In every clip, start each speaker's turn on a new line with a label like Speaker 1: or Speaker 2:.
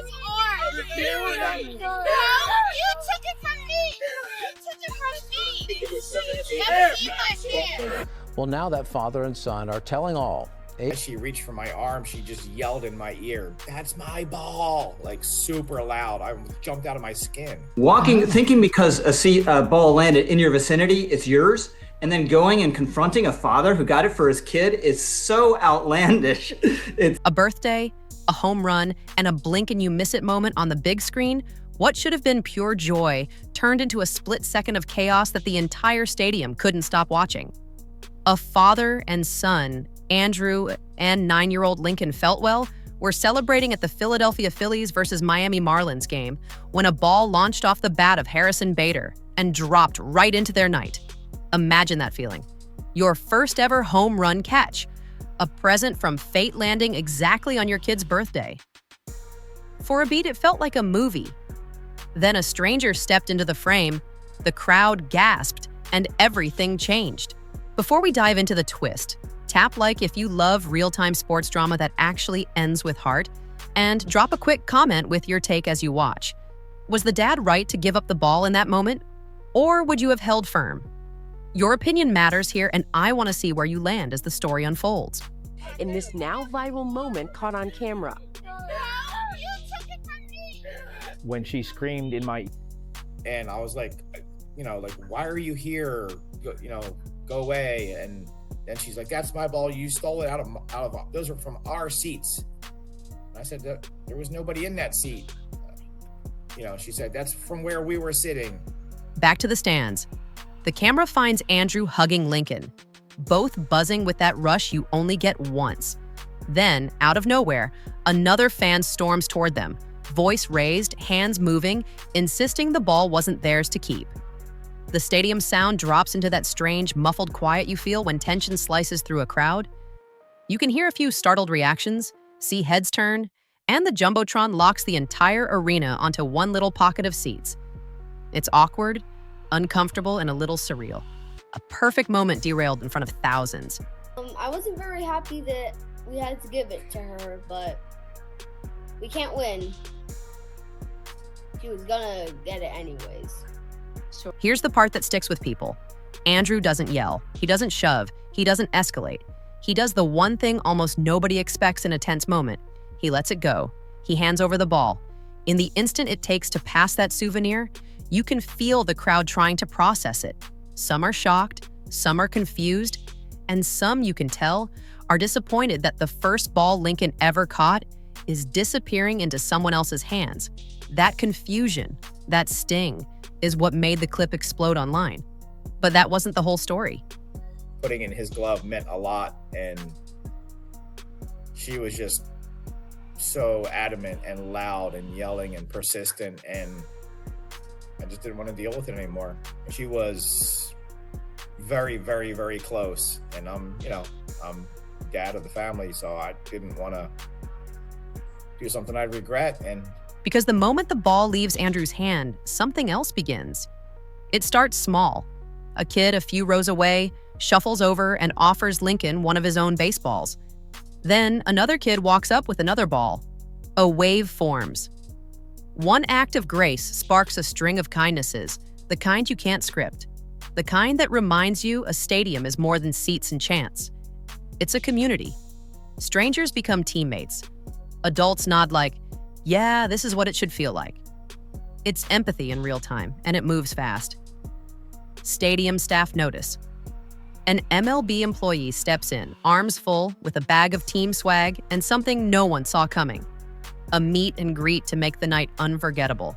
Speaker 1: his arm. No, you took it from me. You took it from me. Never eat my hand.
Speaker 2: Well, now that father and son are telling all.
Speaker 3: As she reached for my arm, she just yelled in my ear, "That's my ball!" Like super loud. I jumped out of my skin.
Speaker 4: Walking, thinking because a ball landed in your vicinity, it's yours, and then going and confronting a father who got it for his kid is so outlandish. It's
Speaker 5: a birthday, a home run, and a blink and you miss it moment on the big screen. What should have been pure joy turned into a split second of chaos that the entire stadium couldn't stop watching. A father and son, Andrew and 9-year-old Lincoln Feltwell, were celebrating at the Philadelphia Phillies versus Miami Marlins game when a ball launched off the bat of Harrison Bader and dropped right into their night. Imagine that feeling. Your first ever home run catch. A present from fate landing exactly on your kid's birthday. For a beat, it felt like a movie. Then a stranger stepped into the frame, the crowd gasped, and everything changed. Before we dive into the twist, tap like if you love real-time sports drama that actually ends with heart, and drop a quick comment with your take as you watch. Was the dad right to give up the ball in that moment? Or would you have held firm? Your opinion matters here, and I want to see where you land as the story unfolds.
Speaker 6: In this now viral moment caught on camera.
Speaker 1: No, you took it from me.
Speaker 2: When she screamed in my...
Speaker 3: And I was like, why are you here? Go away. And then she's like, "That's my ball. You stole it out of those are from our seats." And I said, "There was nobody in that seat." She said, "That's from where we were sitting."
Speaker 5: Back to the stands. The camera finds Andrew hugging Lincoln, both buzzing with that rush you only get once. Then, out of nowhere, another fan storms toward them, voice raised, hands moving, insisting the ball wasn't theirs to keep. The stadium sound drops into that strange, muffled quiet you feel when tension slices through a crowd. You can hear a few startled reactions, see heads turn, and the Jumbotron locks the entire arena onto one little pocket of seats. It's awkward, uncomfortable, and a little surreal. A perfect moment derailed in front of thousands.
Speaker 7: I wasn't very happy that we had to give it to her, but we can't win. She was gonna get it anyways.
Speaker 5: Here's the part that sticks with people. Andrew doesn't yell. He doesn't shove. He doesn't escalate. He does the one thing almost nobody expects in a tense moment. He lets it go. He hands over the ball. In the instant it takes to pass that souvenir, you can feel the crowd trying to process it. Some are shocked, some are confused, and some, you can tell, are disappointed that the first ball Lincoln ever caught is disappearing into someone else's hands. That confusion, that sting, is what made the clip explode online. But that wasn't the whole story.
Speaker 3: Putting in his glove meant a lot, and she was just so adamant and loud and yelling and persistent, and I just didn't want to deal with it anymore. She was very, very, very close, and I'm dad of the family, so I didn't want to do something I'd regret. And
Speaker 5: because the moment the ball leaves Andrew's hand, something else begins. It starts small. A kid a few rows away shuffles over and offers Lincoln one of his own baseballs. Then another kid walks up with another ball. A wave forms. One act of grace sparks a string of kindnesses, the kind you can't script. The kind that reminds you a stadium is more than seats and chants. It's a community. Strangers become teammates. Adults nod like, "Yeah, this is what it should feel like." It's empathy in real time, and it moves fast. Stadium staff notice. An MLB employee steps in, arms full, with a bag of team swag and something no one saw coming. A meet and greet to make the night unforgettable.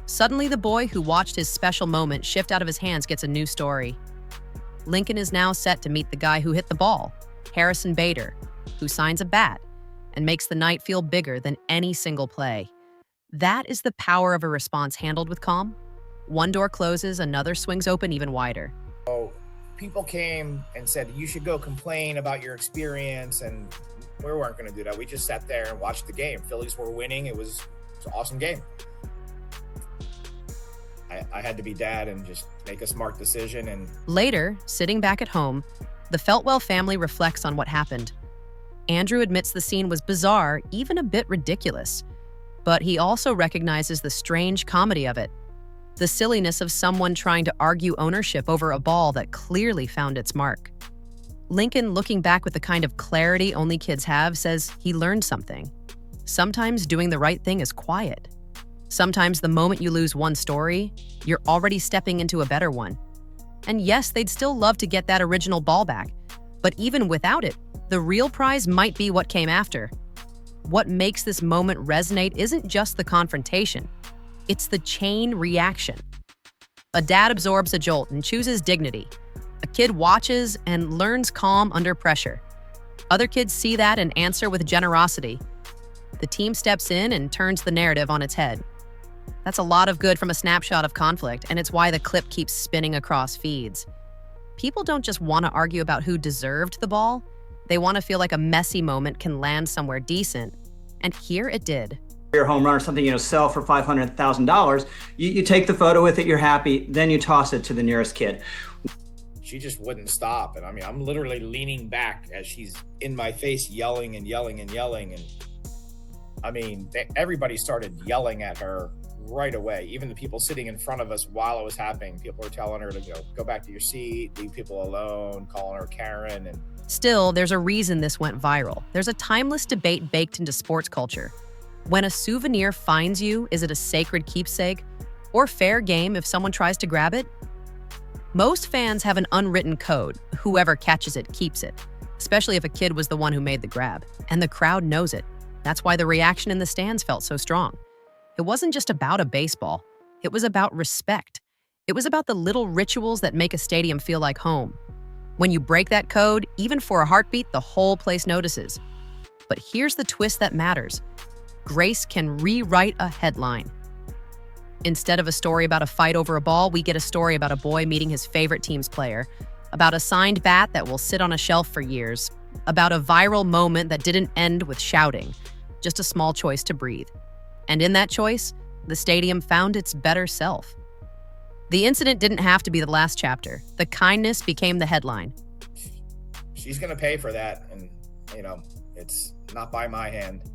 Speaker 5: Suddenly, the boy who watched his special moment shift out of his hands gets a new story. Lincoln is now set to meet the guy who hit the ball, Harrison Bader, who signs a bat and makes the night feel bigger than any single play. That is the power of a response handled with calm. One door closes, another swings open even wider.
Speaker 3: People came and said, "You should go complain about your experience," and we weren't going to do that. We just sat there and watched the game. Phillies were winning. It was an awesome game. I had to be dad and just make a smart decision. And
Speaker 5: later, sitting back at home, the Feltwell family reflects on what happened. Andrew admits the scene was bizarre, even a bit ridiculous. but he also recognizes the strange comedy of it. The silliness of someone trying to argue ownership over a ball that clearly found its mark. Lincoln, looking back with the kind of clarity only kids have, says he learned something. Sometimes doing the right thing is quiet. Sometimes the moment you lose one story, you're already stepping into a better one. And yes, they'd still love to get that original ball back, but even without it, the real prize might be what came after. What makes this moment resonate isn't just the confrontation, it's the chain reaction. A dad absorbs a jolt and chooses dignity. A kid watches and learns calm under pressure. Other kids see that and answer with generosity. The team steps in and turns the narrative on its head. That's a lot of good from a snapshot of conflict, and it's why the clip keeps spinning across feeds. People don't just want to argue about who deserved the ball. They want to feel like a messy moment can land somewhere decent. And here it did.
Speaker 4: Your home run or something, sell for $500,000. You take the photo with it, you're happy, then you toss it to the nearest kid.
Speaker 3: She just wouldn't stop. And I mean, I'm literally leaning back as she's in my face, yelling and yelling and yelling. And I mean, everybody started yelling at her right away. Even the people sitting in front of us while it was happening, people were telling her to go back to your seat, leave people alone, calling her Karen. And
Speaker 5: still, there's a reason this went viral. There's a timeless debate baked into sports culture. When a souvenir finds you, is it a sacred keepsake or fair game if someone tries to grab it? Most fans have an unwritten code. Whoever catches it keeps it, especially if a kid was the one who made the grab. And the crowd knows it. That's why the reaction in the stands felt so strong. It wasn't just about a baseball. It was about respect. It was about the little rituals that make a stadium feel like home. When you break that code, even for a heartbeat, the whole place notices. But here's the twist that matters. Grace can rewrite a headline. Instead of a story about a fight over a ball, we get a story about a boy meeting his favorite team's player, about a signed bat that will sit on a shelf for years, about a viral moment that didn't end with shouting, just a small choice to breathe. And in that choice, the stadium found its better self. The incident didn't have to be the last chapter. The kindness became the headline.
Speaker 3: She's going to pay for that. And, it's not by my hand.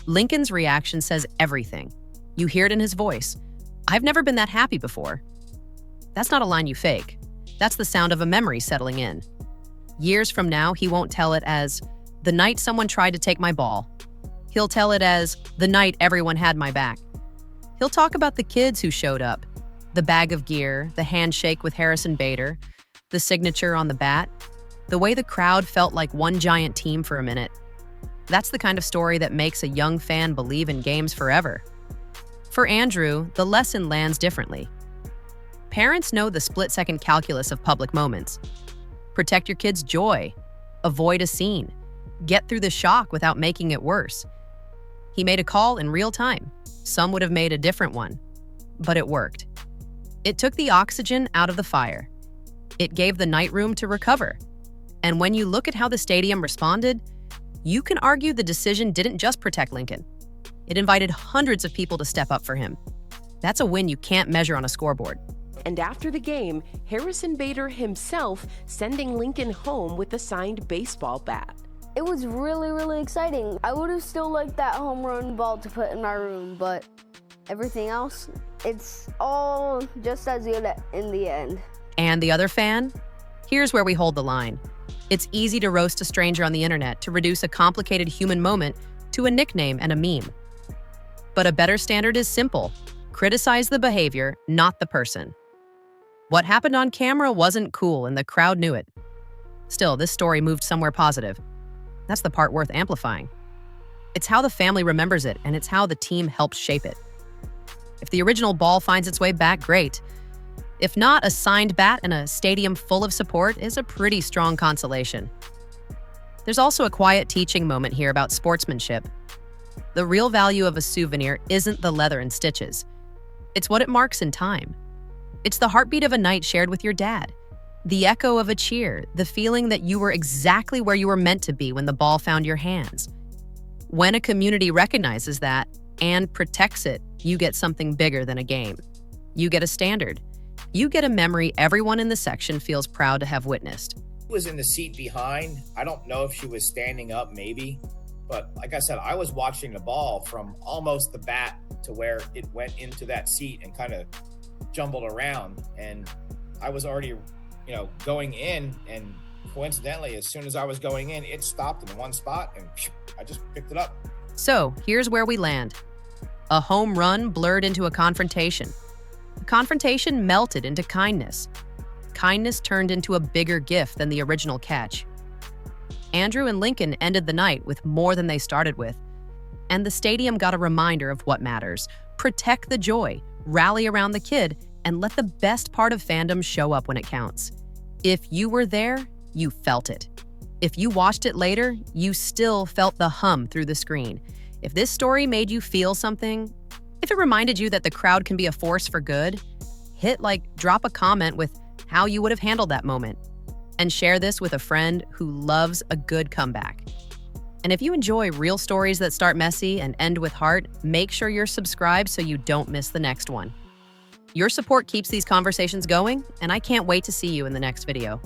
Speaker 5: Lincoln's reaction says everything. You hear it in his voice. I've never been that happy before. That's not a line you fake. That's the sound of a memory settling in. Years from now, he won't tell it as, the night someone tried to take my ball. He'll tell it as, the night everyone had my back. He'll talk about the kids who showed up, the bag of gear, the handshake with Harrison Bader, the signature on the bat, the way the crowd felt like one giant team for a minute. That's the kind of story that makes a young fan believe in games forever. For Andrew, the lesson lands differently. Parents know the split-second calculus of public moments. Protect your kids' joy. Avoid a scene. Get through the shock without making it worse. He made a call in real time. Some would have made a different one, but it worked. It took the oxygen out of the fire. It gave the night room to recover. And when you look at how the stadium responded, you can argue the decision didn't just protect Lincoln. It invited hundreds of people to step up for him. That's a win you can't measure on a scoreboard.
Speaker 6: And after the game, Harrison Bader himself sending Lincoln home with a signed baseball bat.
Speaker 7: It was really, really exciting. I would have still liked that home run ball to put in my room, but everything else, it's all just as good in the end.
Speaker 5: And the other fan? Here's where we hold the line. It's easy to roast a stranger on the internet to reduce a complicated human moment to a nickname and a meme. But a better standard is simple. Criticize the behavior, not the person. What happened on camera wasn't cool, and the crowd knew it. Still, this story moved somewhere positive. That's the part worth amplifying. It's how the family remembers it, and it's how the team helps shape it. If the original ball finds its way back, great. If not, a signed bat and a stadium full of support is a pretty strong consolation. There's also a quiet teaching moment here about sportsmanship. The real value of a souvenir isn't the leather and stitches. It's what it marks in time. It's the heartbeat of a night shared with your dad, the echo of a cheer, the feeling that you were exactly where you were meant to be when the ball found your hands. When a community recognizes that and protects it, you get something bigger than a game. You get a standard. You get a memory everyone in the section feels proud to have witnessed.
Speaker 3: She was in the seat behind. I don't know if she was standing up, maybe, But like I said, I was watching the ball from almost the bat to where it went into that seat and kind of jumbled around. And I was already, going in, and coincidentally, as soon as I was going in, it stopped in one spot and I just picked it up.
Speaker 5: So here's where we land. A home run blurred into a confrontation. The confrontation melted into kindness. Kindness turned into a bigger gift than the original catch. Andrew and Lincoln ended the night with more than they started with. And the stadium got a reminder of what matters. Protect the joy, rally around the kid, and let the best part of fandom show up when it counts. If you were there, you felt it. If you watched it later, you still felt the hum through the screen. If this story made you feel something, if it reminded you that the crowd can be a force for good, drop a comment with how you would have handled that moment. And share this with a friend who loves a good comeback. And if you enjoy real stories that start messy and end with heart, make sure you're subscribed so you don't miss the next one. Your support keeps these conversations going, and I can't wait to see you in the next video.